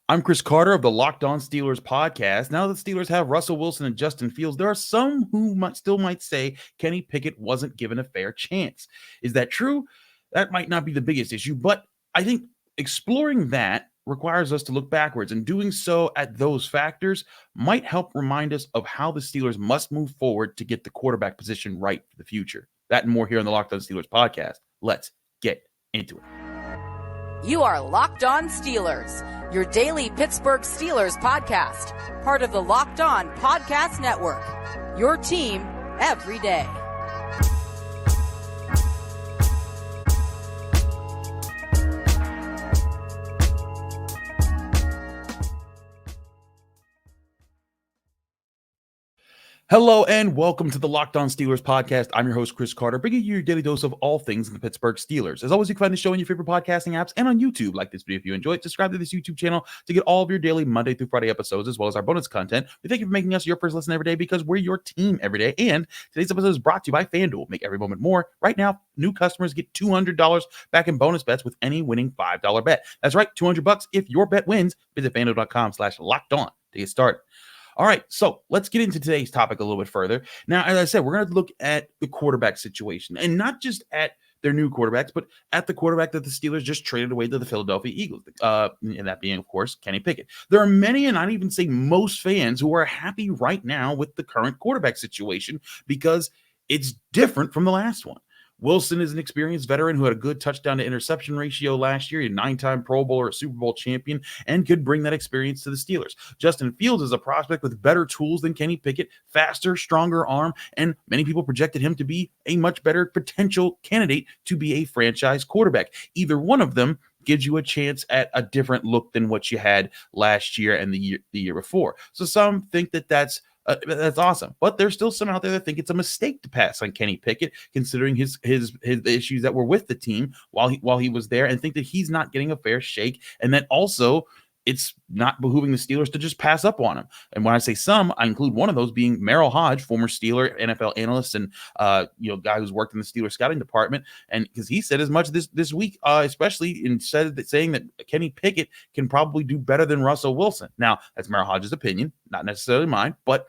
I'm Chris Carter of the Locked On Steelers podcast. Now that the Steelers have Russell Wilson and Justin Fields, there are some who might say Kenny Pickett wasn't given a fair chance. Is that true? That might not be the biggest issue, but I think exploring that requires us to look backwards, and doing so at those factors might help remind us of how the Steelers must move forward to get the quarterback position right for the future. That and more here on the Locked On Steelers podcast. Let's get into it. You are Locked On Steelers, your daily Pittsburgh Steelers podcast, part of the Locked On Podcast Network, your team every day. Hello and welcome to the Locked On Steelers podcast. I'm your host, Chris Carter, bringing you your daily dose of all things in the Pittsburgh Steelers. As always, you can find the show in your favorite podcasting apps and on YouTube. Like this video if you enjoy it. Subscribe to this YouTube channel to get all of your daily Monday through Friday episodes, as well as our bonus content. We thank you for making us your first listen every day, because we're your team every day. And today's episode is brought to you by FanDuel. Make every moment more. Right now, new customers get $200 back in bonus bets with any winning $5 bet. That's right, $200 if your bet wins. Visit FanDuel.com/lockedon to get started. All right, so let's get into today's topic a little bit further. Now, as I said, we're going to look at the quarterback situation, and not just at their new quarterbacks, but at the quarterback that the Steelers just traded away to the Philadelphia Eagles, and that being, of course, Kenny Pickett. There are many, and I'd even say most fans, who are happy right now with the current quarterback situation because it's different from the last one. Wilson is an experienced veteran who had a good touchdown to interception ratio last year. He's a 9-time Pro Bowler, a Super Bowl champion, and could bring that experience to the Steelers. Justin Fields is a prospect with better tools than Kenny Pickett, faster, stronger arm, and many people projected him to be a much better potential candidate to be a franchise quarterback. Either one of them gives you a chance at a different look than what you had last year and the year before. So some think that that's awesome, but there's still some out there that think it's a mistake to pass on Kenny Pickett, considering his issues that were with the team while he was there, and think that he's not getting a fair shake, and that also it's not behooving the Steelers to just pass up on him. And when I say some, I include one of those being Merrill Hodge, former Steeler NFL analyst and guy who's worked in the Steelers scouting department, and because he said as much this week, especially saying that Kenny Pickett can probably do better than Russell Wilson. Now, that's Merrill Hodge's opinion, not necessarily mine, but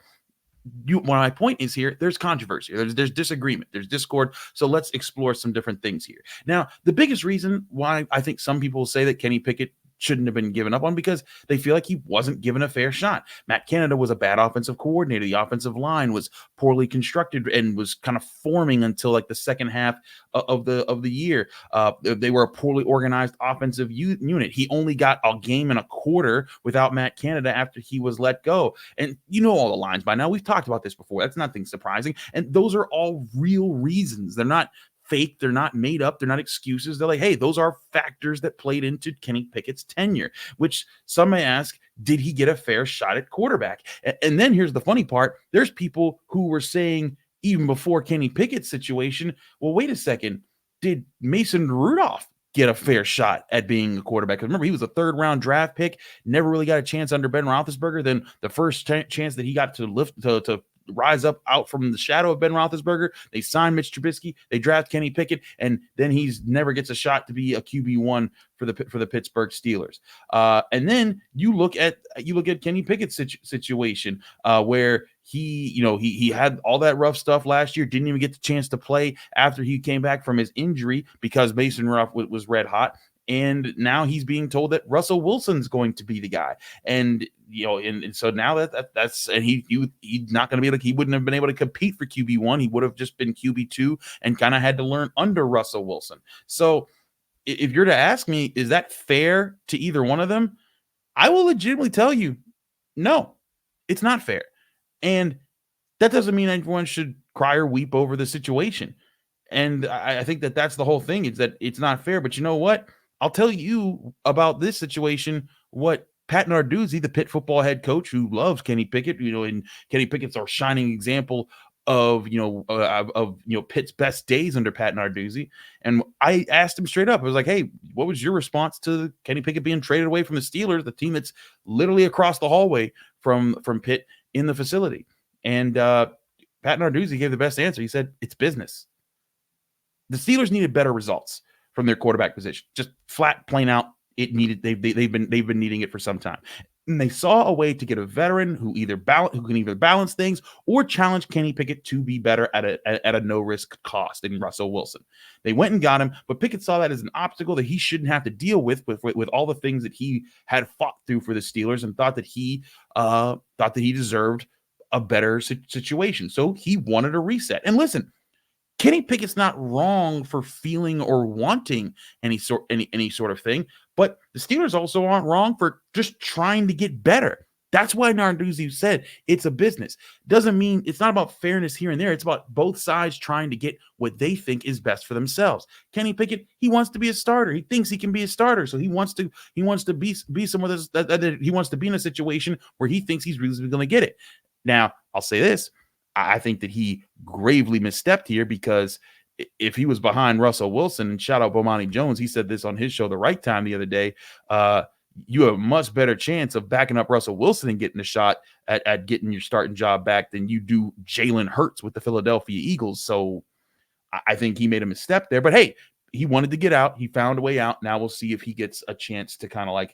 my point is here, there's controversy, there's disagreement, there's discord. So let's explore some different things here. Now, the biggest reason why I think some people say that Kenny Pickett shouldn't have been given up on, because they feel like he wasn't given a fair shot. Matt Canada was a bad offensive coordinator. The offensive line was poorly constructed and was kind of forming until like the second half of the year. They were a poorly organized offensive unit. He only got a game and a quarter without Matt Canada after he was let go. And you know all the lines by now. We've talked about this before. That's nothing surprising. And those are all real reasons. They're not fake. They're not made up. They're not excuses. They're like, hey, those are factors that played into Kenny Pickett's tenure, which some may ask, did he get a fair shot at quarterback? And then here's the funny part. There's people who were saying, even before Kenny Pickett's situation, well, wait a second, did Mason Rudolph get a fair shot at being a quarterback? Because remember, he was a third-round draft pick, never really got a chance under Ben Roethlisberger. Then the first chance that he got to rise up out from the shadow of Ben Roethlisberger, they signed Mitch Trubisky, they draft Kenny Pickett, and then he's never gets a shot to be a QB1 for the Pittsburgh Steelers. And then you look at Kenny Pickett's situation, where he had all that rough stuff last year, didn't even get the chance to play after he came back from his injury because Mason Rudolph was red hot. And now he's being told that Russell Wilson's going to be the guy. And so now that's he's not going to be he wouldn't have been able to compete for QB1. He would have just been QB2 and kind of had to learn under Russell Wilson. So if you're to ask me, is that fair to either one of them? I will legitimately tell you, no, it's not fair. And that doesn't mean everyone should cry or weep over the situation. And I think that that's the whole thing, is that it's not fair. But you know what? I'll tell you about this situation what Pat Narduzzi, the Pitt football head coach who loves Kenny Pickett, and Kenny Pickett's our shining example of Pitt's best days under Pat Narduzzi. And I asked him straight up, I was like, hey, what was your response to Kenny Pickett being traded away from the Steelers, the team that's literally across the hallway from Pitt in the facility? And Pat Narduzzi gave the best answer. He said, it's business. The Steelers needed better results from their quarterback position. Just flat, plain out, it needed. They've been needing it for some time. And they saw a way to get a veteran who can either balance things or challenge Kenny Pickett to be better at a no risk cost in Russell Wilson. They went and got him, but Pickett saw that as an obstacle that he shouldn't have to deal with all the things that he had fought through for the Steelers, and thought that he deserved a better situation. So he wanted a reset. And listen, Kenny Pickett's not wrong for feeling or wanting any sort of thing, but the Steelers also aren't wrong for just trying to get better. That's why Narduzzi said it's a business. Doesn't mean it's not about fairness here and there. It's about both sides trying to get what they think is best for themselves. Kenny Pickett, he wants to be a starter. He thinks he can be a starter, so he wants to be somewhere that he wants to be in a situation where he thinks he's really going to get it. Now, I'll say this. I think that he gravely misstepped here, because if he was behind Russell Wilson, and shout out Bomani Jones, he said this on his show The Right Time the other day, you have a much better chance of backing up Russell Wilson and getting a shot at getting your starting job back than you do Jalen Hurts with the Philadelphia Eagles. So I think he made a misstep there. But hey, he wanted to get out. He found a way out. Now we'll see if he gets a chance to kind of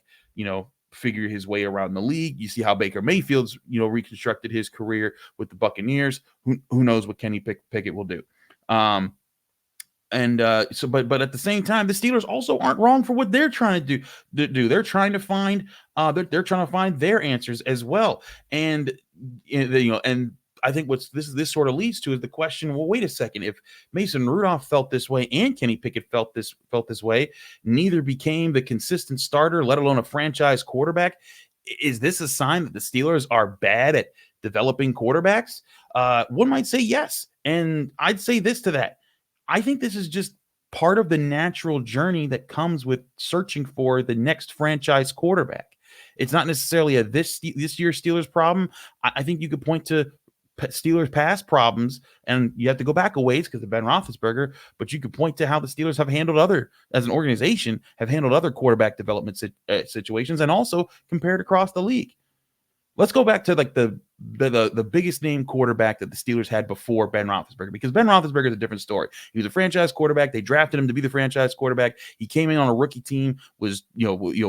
figure his way around the league. You see how Baker Mayfield's, reconstructed his career with the Buccaneers. Who knows what Kenny Pickett will do. But at the same time, the Steelers also aren't wrong for what they're trying to do. They're trying to find their answers as well. And I think this sort of leads to is the question, well, wait a second. If Mason Rudolph felt this way and Kenny Pickett felt this way, neither became the consistent starter, let alone a franchise quarterback. Is this a sign that the Steelers are bad at developing quarterbacks? One might say yes. And I'd say this to that. I think this is just part of the natural journey that comes with searching for the next franchise quarterback. It's not necessarily a this year's Steelers problem. I think you could point to Steelers past problems, and you have to go back a ways because of Ben Roethlisberger, but you could point to how the Steelers have handled as an organization, have handled other quarterback development situations, and also compared across the league. Let's go back to the biggest name quarterback that the Steelers had before Ben Roethlisberger, because Ben Roethlisberger is a different story. He was a franchise quarterback. They drafted him to be the franchise quarterback. He came in on a rookie team, was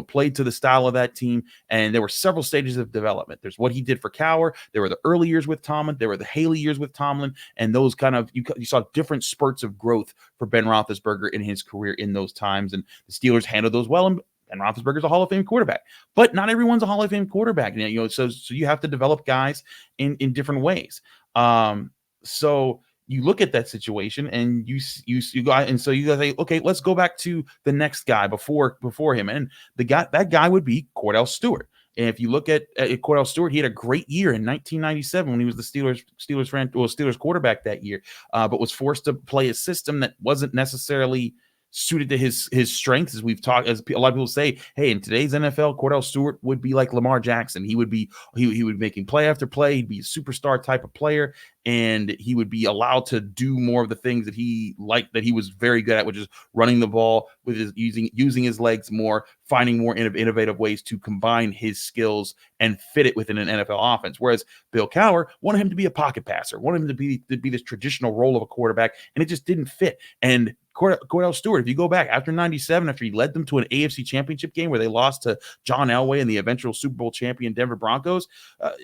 played to the style of that team, and there were several stages of development. There's what he did for Cowher. There were the early years with Tomlin. There were the Haley years with Tomlin, and those kind of you saw different spurts of growth for Ben Roethlisberger in his career in those times, and the Steelers handled those well. And Roethlisberger's a Hall of Fame quarterback, but not everyone's a Hall of Fame quarterback. So you have to develop guys in different ways. So you look at that situation and you say, okay, let's go back to the next guy before him, and that guy would be Cordell Stewart. And if you look at Cordell Stewart, he had a great year in 1997 when he was the Steelers quarterback that year, but was forced to play a system that wasn't necessarily suited to his strengths. As we've talked, as a lot of people say, hey, in today's NFL, Cordell Stewart would be like Lamar Jackson. He would be making play after play. He'd be a superstar type of player, and he would be allowed to do more of the things that he was very good at, which is running the ball with using his legs more, finding more innovative ways to combine his skills and fit it within an NFL offense. Whereas Bill Cowher wanted him to be a pocket passer, wanted him to be this traditional role of a quarterback, and it just didn't fit. And Cordell Stewart, if you go back after 97, after he led them to an AFC championship game where they lost to John Elway and the eventual Super Bowl champion Denver Broncos,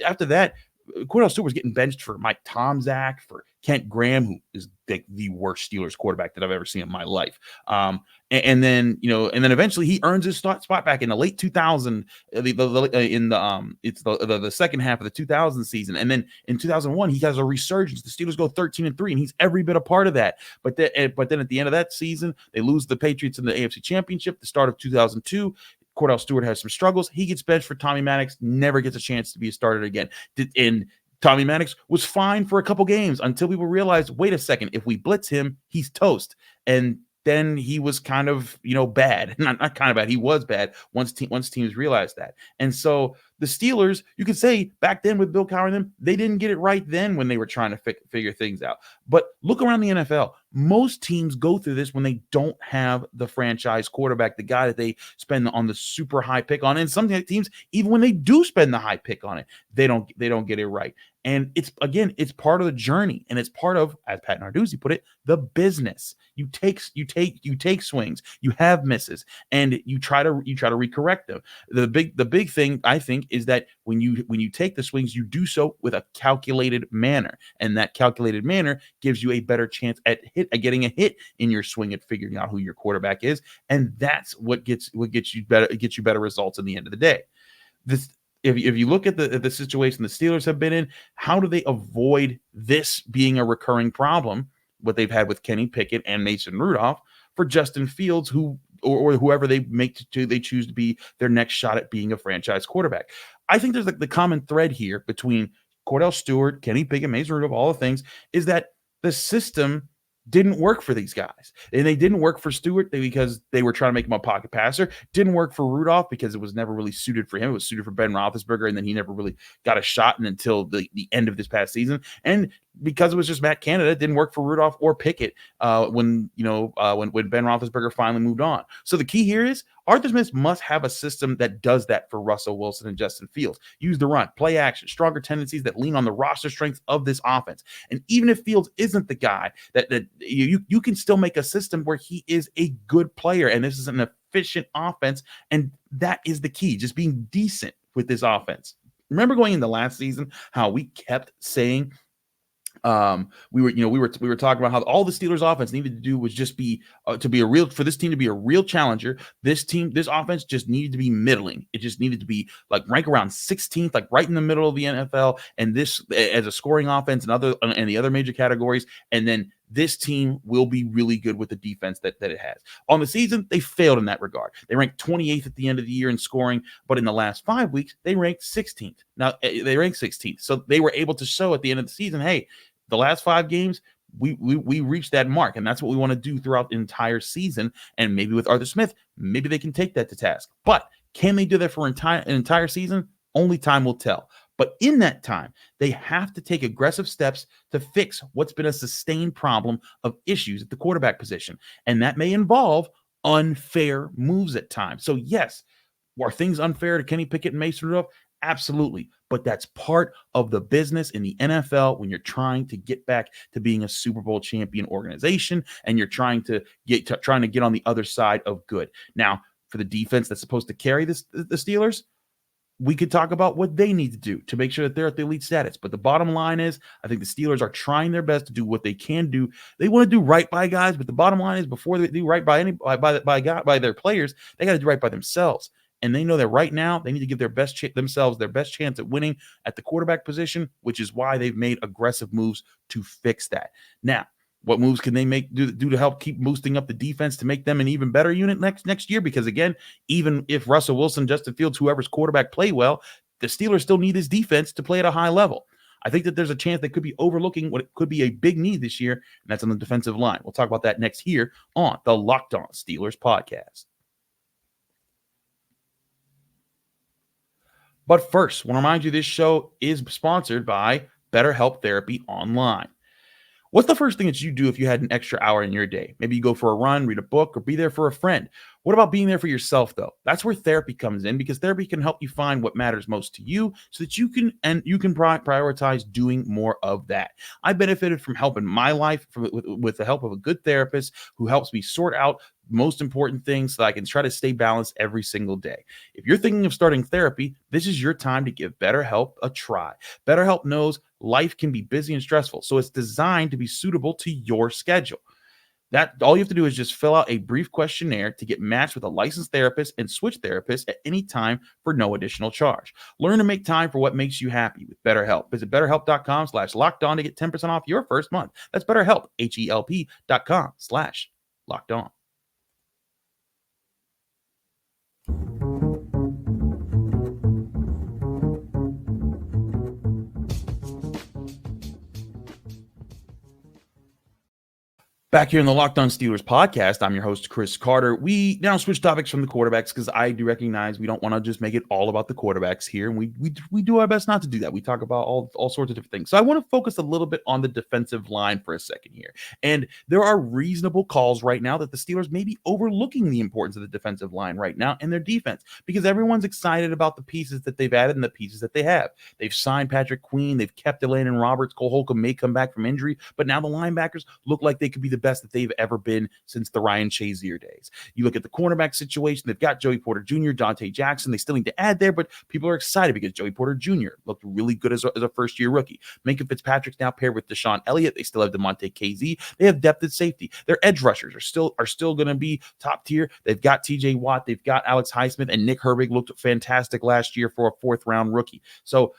after that, Cordell Stewart was getting benched for Mike Tomczak, for Kent Graham, who is the worst Steelers quarterback that I've ever seen in my life. And then eventually he earns his spot back in the late 2000, it's the second half of the 2000 season. And then in 2001, he has a resurgence. The Steelers go 13-3, and he's every bit a part of that. But then at the end of that season, they lose the Patriots in the AFC Championship. The start of 2002, Cordell Stewart has some struggles. He gets benched for Tommy Maddox, never gets a chance to be started again. And Tommy Maddox was fine for a couple games until people realized, wait a second, if we blitz him, he's toast. And then he was kind of, bad. Not kind of bad. He was bad once teams realized that. And so the Steelers, you could say back then with Bill Cowher and them, they didn't get it right then when they were trying to figure things out. But look around the NFL. Most teams go through this when they don't have the franchise quarterback, the guy that they spend on the super high pick on. And some teams, even when they do spend the high pick on it, they don't get it right. And it's part of the journey, and it's part of, as Pat Narduzzi put it, the business. You take swings, you have misses, and you try to recorrect them. The big thing, I think, is that when you take the swings, you do so with a calculated manner, and that calculated manner gives you a better chance at getting a hit in your swing, at figuring out who your quarterback is, and that's what gets you better results in the end of the day. If you look at the situation the Steelers have been in, how do they avoid this being a recurring problem, what they've had with Kenny Pickett and Mason Rudolph, for Justin Fields, or whoever they choose to be their next shot at being a franchise quarterback? I think there's the common thread here between Cordell Stewart, Kenny Pickett, Mason Rudolph, all the things, is that the system didn't work for these guys. And they didn't work for Stewart because they were trying to make him a pocket passer. Didn't work for Rudolph because it was never really suited for him. It was suited for Ben Roethlisberger, and then he never really got a shot until the end of this past season. And because it was just Matt Canada, it didn't work for Rudolph or Pickett when Ben Roethlisberger finally moved on. So the key here is Arthur Smith must have a system that does that for Russell Wilson and Justin Fields. Use the run, play action, stronger tendencies that lean on the roster strength of this offense. And even if Fields isn't the guy, that you can still make a system where he is a good player, and this is an efficient offense, and that is the key, just being decent with this offense. Remember going into last season how we kept saying we were talking about how all the Steelers offense needed to do was just be for this team to be a real challenger. This offense just needed to be middling. It just needed to be like rank around 16th, like right in the middle of the NFL, and this as a scoring offense and the other major categories. And then this team will be really good with the defense that it has. On the season, they failed in that regard. They ranked 28th at the end of the year in scoring, but in the last 5 weeks, they ranked 16th. Now, they ranked 16th. So they were able to show at the end of the season, hey, the last 5 games, we reached that mark, and that's what we want to do throughout the entire season. And maybe with Arthur Smith, maybe they can take that to task. But can they do that for an entire season? Only time will tell. But in that time, they have to take aggressive steps to fix what's been a sustained problem of issues at the quarterback position. And that may involve unfair moves at times. So yes, are things unfair to Kenny Pickett and Mason Rudolph? Absolutely. But that's part of the business in the NFL when you're trying to get back to being a Super Bowl champion organization, and you're trying to get on the other side of good. Now, for the defense that's supposed to carry the Steelers, we could talk about what they need to do to make sure that they're at the elite status. But the bottom line is, I think the Steelers are trying their best to do what they can do. They want to do right by guys, but the bottom line is, before they do right by their players, they got to do right by themselves. And they know that right now they need to give their best themselves their best chance at winning at the quarterback position, which is why they've made aggressive moves to fix that. Now, what moves can they do to help keep boosting up the defense to make them an even better unit next year? Because again, even if Russell Wilson, Justin Fields, whoever's quarterback play well, the Steelers still need his defense to play at a high level. I think that there's a chance they could be overlooking what could be a big need this year, and that's on the defensive line. We'll talk about that next here on the Locked On Steelers podcast. But first, I want to remind you this show is sponsored by BetterHelp Therapy Online. What's the first thing that you do if you had an extra hour in your day? Maybe you go for a run, read a book, or be there for a friend. What about being there for yourself, though? That's where therapy comes in, because therapy can help you find what matters most to you so that you can prioritize doing more of that. I benefited from help in my life with the help of a good therapist who helps me sort out most important things so that I can try to stay balanced every single day. If you're thinking of starting therapy, this is your time to give BetterHelp a try. BetterHelp knows life can be busy and stressful, so it's designed to be suitable to your schedule. That all you have to do is just fill out a brief questionnaire to get matched with a licensed therapist and switch therapists at any time for no additional charge. Learn to make time for what makes you happy with BetterHelp. Visit BetterHelp.com/LockedOn to get 10% off your first month. That's BetterHelp, HELP.com/LockedOn. Back here in the Locked On Steelers podcast, I'm your host, Chris Carter. We now switch topics from the quarterbacks because I do recognize we don't want to just make it all about the quarterbacks here, and we do our best not to do that. We talk about all sorts of different things. So I want to focus a little bit on the defensive line for a second here. And there are reasonable calls right now that the Steelers may be overlooking the importance of the defensive line right now and their defense because everyone's excited about the pieces that they've added and the pieces that they have. They've signed Patrick Queen, they've kept Landon Roberts, Cole Holcomb may come back from injury, but now the linebackers look like they could be the best that they've ever been since the Ryan Shazier days. You look at the cornerback situation, they've got Joey Porter Jr., Dante Jackson. They still need to add there, but people are excited because Joey Porter Jr. looked really good as a first-year rookie. Minka Fitzpatrick's now paired with Deshaun Elliott. They still have DeMonte KZ. They have depth at safety. Their edge rushers are still going to be top tier. They've got TJ Watt. They've got Alex Highsmith, and Nick Herbig looked fantastic last year for a fourth-round rookie. So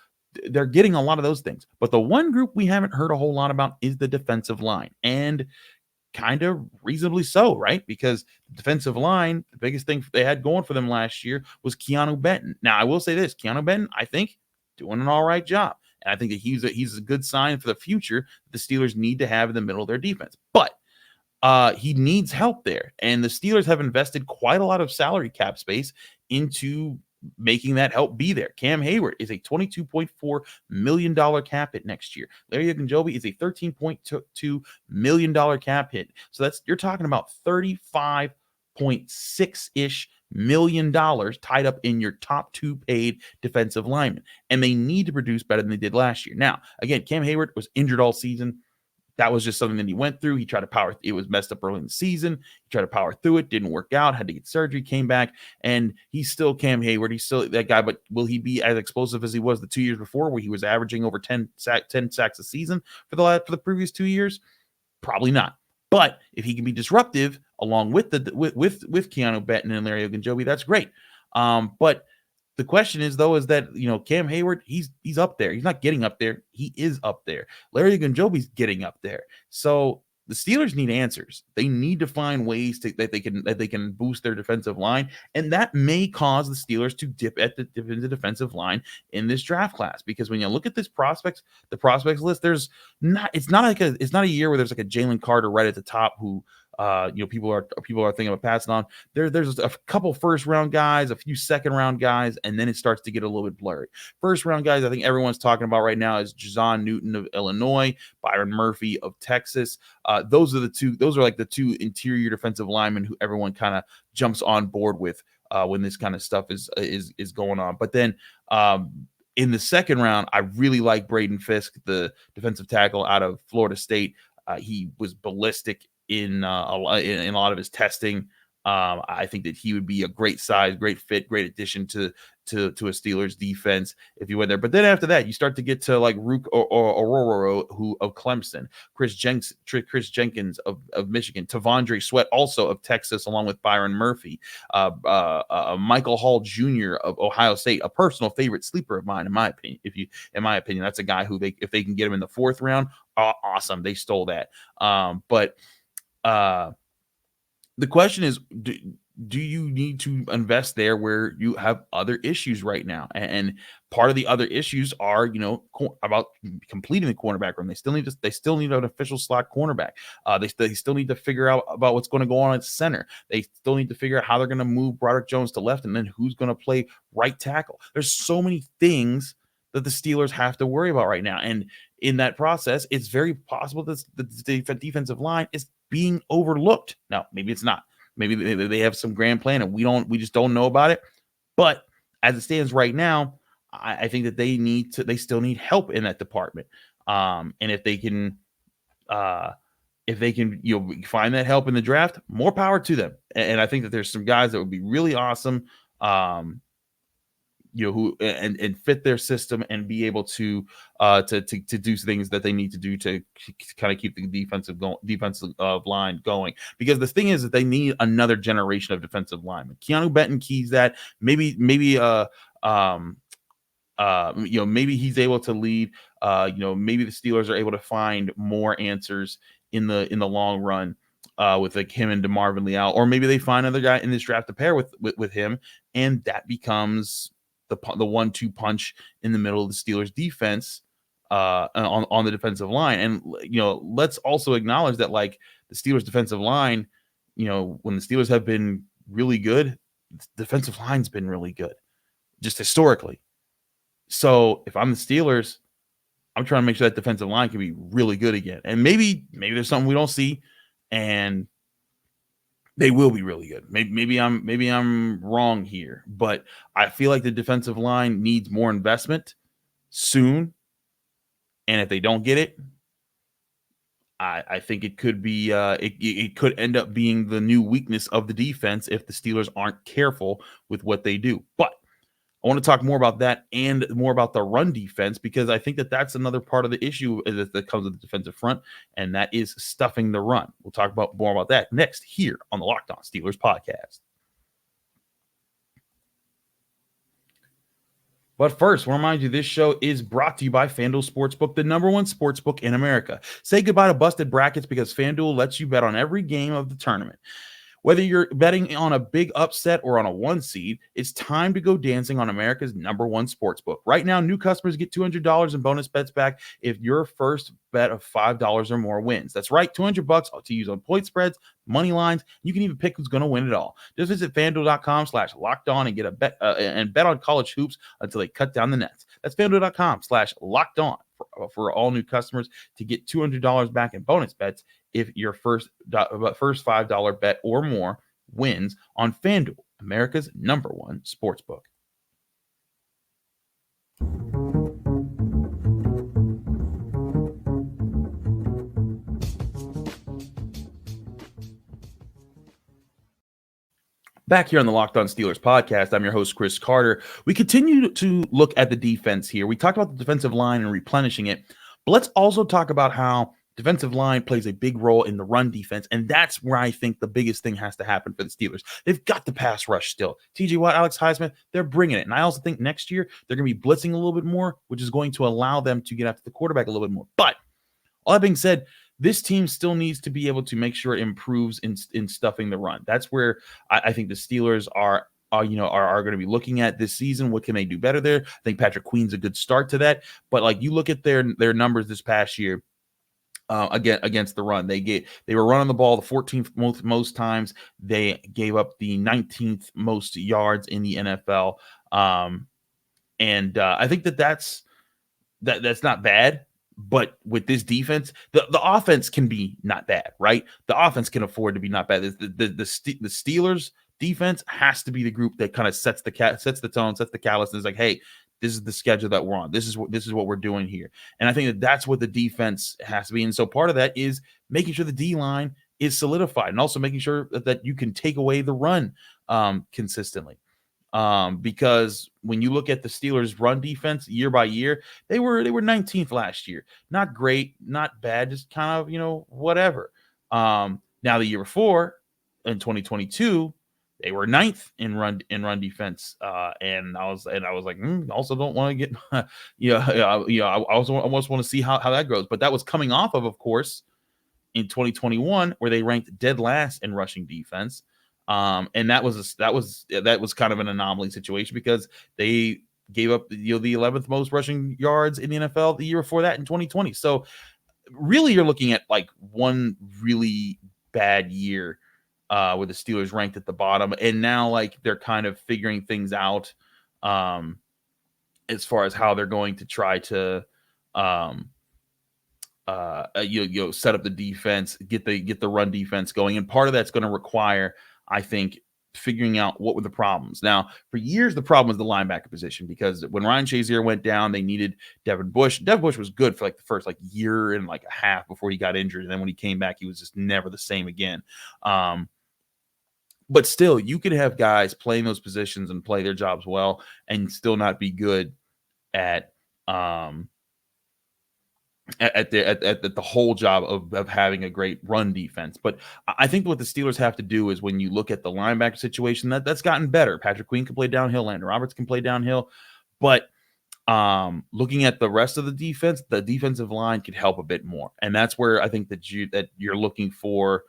they're getting a lot of those things. But the one group we haven't heard a whole lot about is the defensive line. And kind of reasonably so, right? Because the defensive line, the biggest thing they had going for them last year was Keanu Benton. Now, I will say this, Keanu Benton, I think, doing an all right job. And I think that he's a good sign for the future that the Steelers need to have in the middle of their defense. But he needs help there. And the Steelers have invested quite a lot of salary cap space into making that help be there. Cam Hayward is a $22.4 million cap hit next year. Larry Ogunjobi is a $13.2 million cap hit. So you're talking about $35.6-ish million tied up in your top two paid defensive linemen. And they need to produce better than they did last year. Now, again, Cam Hayward was injured all season. That was just something that he went through. He tried to power. It was messed up early in the season. He tried to power through it. Didn't work out. Had to get surgery. Came back. And he's still Cam Hayward. He's still that guy. But will he be as explosive as he was the 2 years before, where he was averaging over 10 sacks a season for the previous 2 years? Probably not. But if he can be disruptive along with with Keanu Benton and Larry Ogunjobi, that's great. But the question is, though, is that, Cam Hayward, he's up there. He's not getting up there. He is up there. Larry Ogunjobi's getting up there. So the Steelers need answers. They need to find ways that they can boost their defensive line, and that may cause the Steelers to dip at the defensive line in this draft class. Because when you look at the prospects list, it's not a year where there's like a Jalen Carter right at the top who people are thinking about passing on. There's a couple first round guys, a few second round guys, and then it starts to get a little bit blurry. First round guys, I think everyone's talking about right now is Jazon Newton of Illinois, Byron Murphy of Texas. Those are like the two interior defensive linemen who everyone kind of jumps on board with when this kind of stuff is going on. But then in the second round, I really like Braden Fisk, the defensive tackle out of Florida State. He was ballistic in a lot of his testing. I think that he would be a great size, great fit, great addition to a Steelers defense if you went there. But then after that, you start to get to like Rook or Aurora, who of Clemson, Chris Jenkins of Michigan, Tavondre Sweat also of Texas, along with Byron Murphy, Michael Hall Jr. of Ohio State, a personal favorite sleeper of mine, in my opinion. That's a guy who if they can get him in the fourth round, awesome, they stole that. But the question is, do you need to invest there where you have other issues right now? And part of the other issues are, about completing the cornerback room. They still need an official slot cornerback. They still need to figure out about what's going to go on at center. They still need to figure out how they're going to move Broderick Jones to left, and then who's going to play right tackle. There's so many things that the Steelers have to worry about right now. And in that process, it's very possible that the defensive line is being overlooked. Now, maybe it's not. Maybe they have some grand plan and we just don't know about it. But as it stands right now, I think that they still need help in that department. And if they can find that help in the draft, more power to them. And I think that there's some guys that would be really awesome, who and fit their system and be able to do things that they need to do to kind of keep the defensive line going. Because the thing is that they need another generation of defensive linemen. Keanu Benton keys that. Maybe he's able to lead. Maybe the Steelers are able to find more answers in the long run. With like him and DeMarvin Leal, or maybe they find another guy in this draft to pair with him, and that becomes the 1-2 punch in the middle of the Steelers defense on the defensive line. And let's also acknowledge that like the Steelers defensive line, when the Steelers have been really good, the defensive line's been really good, just historically. So if I'm the Steelers, I'm trying to make sure that defensive line can be really good again. And maybe there's something we don't see, and they will be really good. Maybe I'm wrong here, but I feel like the defensive line needs more investment soon. And if they don't get it, I think it could be it could end up being the new weakness of the defense if the Steelers aren't careful with what they do. But I want to talk more about that and more about the run defense, because I think that that's another part of the issue that comes with the defensive front, and that is stuffing the run. We'll talk more about that next here on the Locked On Steelers podcast. But first, I want to remind you, this show is brought to you by FanDuel Sportsbook, the #1 sportsbook in America. Say goodbye to busted brackets, because FanDuel lets you bet on every game of the tournament. Whether you're betting on a big upset or on a 1 seed, it's time to go dancing on America's #1 sportsbook. Right now, new customers get $200 in bonus bets back if your first bet of $5 or more wins. That's right, $200 to use on point spreads, money lines. You can even pick who's going to win it all. Just visit FanDuel.com/lockedon and get a bet and bet on college hoops until they cut down the nets. That's FanDuel.com/lockedon for all new customers to get $200 back in bonus bets if your first $5 bet or more wins on FanDuel, America's #1 sportsbook. Back here on the Locked On Steelers podcast, I'm your host, Chris Carter. We continue to look at the defense here. We talked about the defensive line and replenishing it, but let's also talk about how defensive line plays a big role in the run defense, and that's where I think the biggest thing has to happen for the Steelers. They've got the pass rush still. TJ Watt, Alex Highsmith, they're bringing it. And I also think next year they're going to be blitzing a little bit more, which is going to allow them to get after the quarterback a little bit more. But all that being said, this team still needs to be able to make sure it improves in stuffing the run. That's where I think the Steelers are going to be looking at this season. What can they do better there? I think Patrick Queen's a good start to that. But like, you look at their numbers this past year, against the run, they were running the ball the 14th most times. They gave up the 19th most yards in the NFL. And I think that's not bad. But with this defense, the offense can be not bad, right? The offense can afford to be not bad. The Steelers defense has to be the group that kind of sets the tone, sets the callus, and is like, hey, this is the schedule that we're on. This is what we're doing here. And I think that's what the defense has to be. And so part of that is making sure the D-line is solidified, and also making sure that you can take away the run consistently. Because when you look at the Steelers' run defense year by year, they were 19th last year. Not great, not bad, just kind of, whatever. Now the year before, in 2022, they were 9th in run defense. And I was like, also don't want to get, I almost want to see how that grows. But that was coming off of course, in 2021, where they ranked dead last in rushing defense. And that was kind of an anomaly situation, because they gave up the 11th most rushing yards in the NFL the year before that in 2020. So really, you're looking at like one really bad year where the Steelers ranked at the bottom, and now like they're kind of figuring things out as far as how they're going to try to set up the defense, get the run defense going, and part of that's going to require, I think, figuring out what were the problems. Now, for years, the problem was the linebacker position, because when Ryan Shazier went down, they needed Devin Bush. Devin Bush was good for like the first year and a half before he got injured. And then when he came back, he was just never the same again. But still, you could have guys playing those positions and play their jobs well and still not be good at the whole job of having a great run defense. But I think what the Steelers have to do is, when you look at the linebacker situation, that's gotten better. Patrick Queen can play downhill. Landon Roberts can play downhill. But looking at the rest of the defense, the defensive line could help a bit more. And that's where I think that you're looking for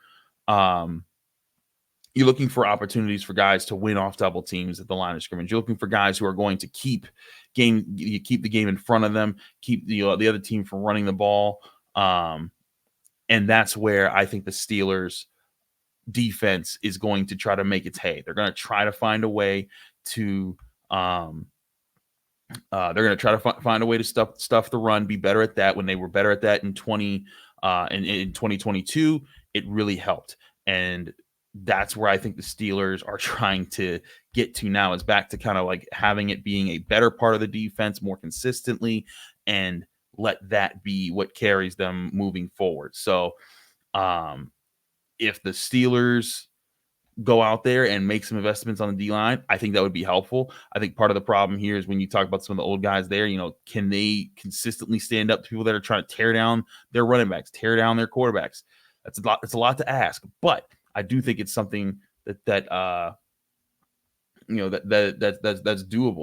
opportunities for guys to win off double teams at the line of scrimmage. You're looking for guys who are going to keep the game in front of them, keep the other team from running the ball. And that's where I think the Steelers defense is going to try to make its hay. They're going to try to find a way to they're going to try to find a way to stuff the run, be better at that. When they were better at that in 2022, it really helped. And that's where I think the Steelers are trying to get to now, is back to kind of like having it being a better part of the defense more consistently, and let that be what carries them moving forward. So if the Steelers go out there and make some investments on the D-line, I think that would be helpful. I think part of the problem here is when you talk about some of the old guys there, can they consistently stand up to people that are trying to tear down their running backs, tear down their quarterbacks? That's a lot. It's a lot to ask, but I do think it's something that's doable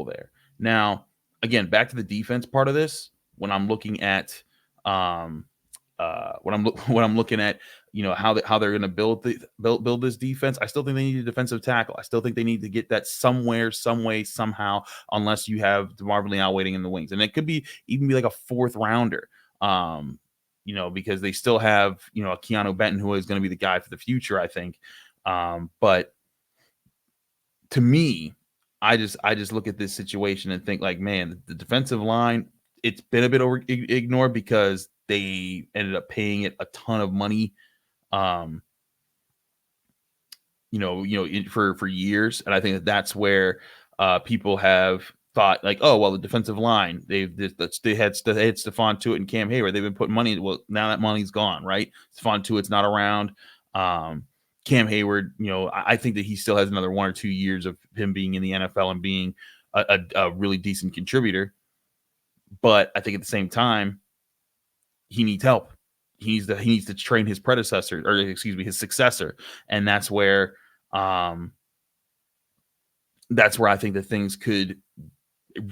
there. Now, again, back to the defense part of this. When I'm looking at when I'm looking at how they're going to build this defense, I still think they need a defensive tackle. I still think they need to get that somewhere, some way, somehow, unless you have DeMarvin Leal waiting in the wings, and it could even be like a 4th rounder. Because they still have a Keanu Benton, who is going to be the guy for the future, I think. But to me, I just look at this situation and think like, man, the defensive line, it's been a bit ignored because they ended up paying it a ton of money, for years. And I think that's where people have thought like, oh, well, the defensive line, they had Stephon Tuitt and Cam Hayward. They've been putting money. Well, now that money's gone, right? Stephon Tuitt's not around. Cam Hayward, I think that he still has another 1 or 2 years of him being in the NFL and being a really decent contributor. But I think at the same time, he needs help. He needs to train his predecessor, or his successor. And that's where I think that things could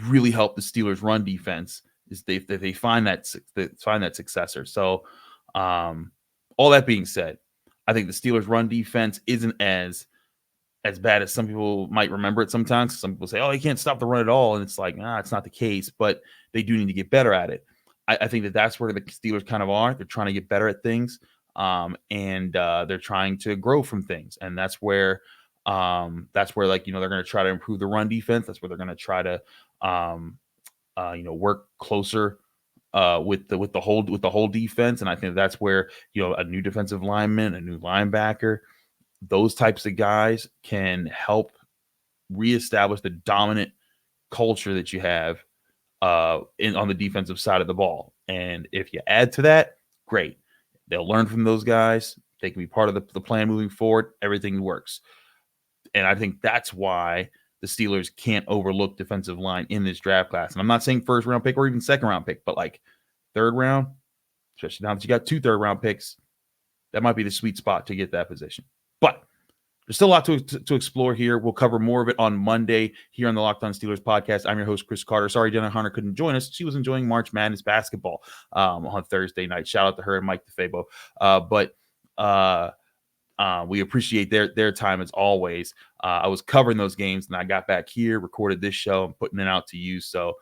really help the Steelers' run defense, is they find that successor. So all that being said, I think the Steelers' run defense isn't as bad as some people might remember it sometimes. Some people say, oh, he can't stop the run at all. And it's like, it's not the case, but they do need to get better at it. I think that's where the Steelers kind of are. They're trying to get better at things, and they're trying to grow from things. And that's where they're going to try to improve the run defense. That's where they're going to try to work closer with the whole defense. And I think that's where a new defensive lineman, a new linebacker, those types of guys can help reestablish the dominant culture that you have on the defensive side of the ball. And if you add to that, great. They'll learn from those guys. They can be part of the plan moving forward. Everything works. And I think that's why the Steelers can't overlook defensive line in this draft class. And I'm not saying 1st round pick or even 2nd round pick, but like 3rd round, especially now that you got 2 3rd round picks, that might be the sweet spot to get that position. But there's still a lot to explore here. We'll cover more of it on Monday here on the Locked On Steelers podcast. I'm your host, Chris Carter. Sorry, Jenna Hunter couldn't join us. She was enjoying March Madness basketball on Thursday night. Shout out to her and Mike DeFabo. But we appreciate their time as always. I was covering those games, and I got back here, recorded this show, and putting it out to you. So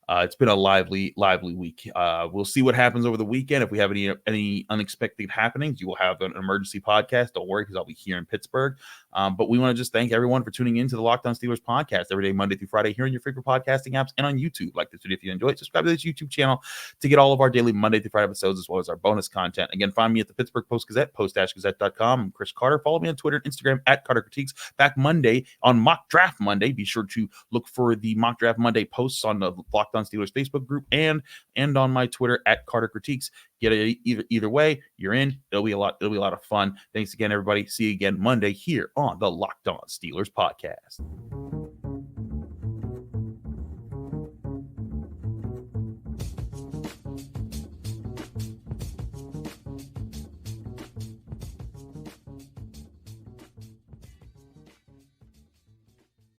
it's been a lively week. We'll see what happens over the weekend. If we have any unexpected happenings, you will have an emergency podcast. Don't worry, because I'll be here in Pittsburgh. But we want to just thank everyone for tuning in to the Locked On Steelers podcast every day, Monday through Friday, here on your favorite podcasting apps and on YouTube. Like this video if you enjoy it. Subscribe to this YouTube channel to get all of our daily Monday through Friday episodes, as well as our bonus content. Again, find me at the Pittsburgh Post-Gazette, post-gazette.com. I'm Chris Carter. Follow me on Twitter and Instagram at Carter Critiques. Back Monday on Mock Draft Monday. Be sure to look for the Mock Draft Monday posts on the Locked On Steelers Facebook group and on my Twitter at Carter Critiques. Get it either way, you're in. It'll be a lot of fun. Thanks again, everybody. See you again Monday here on the Locked On Steelers podcast.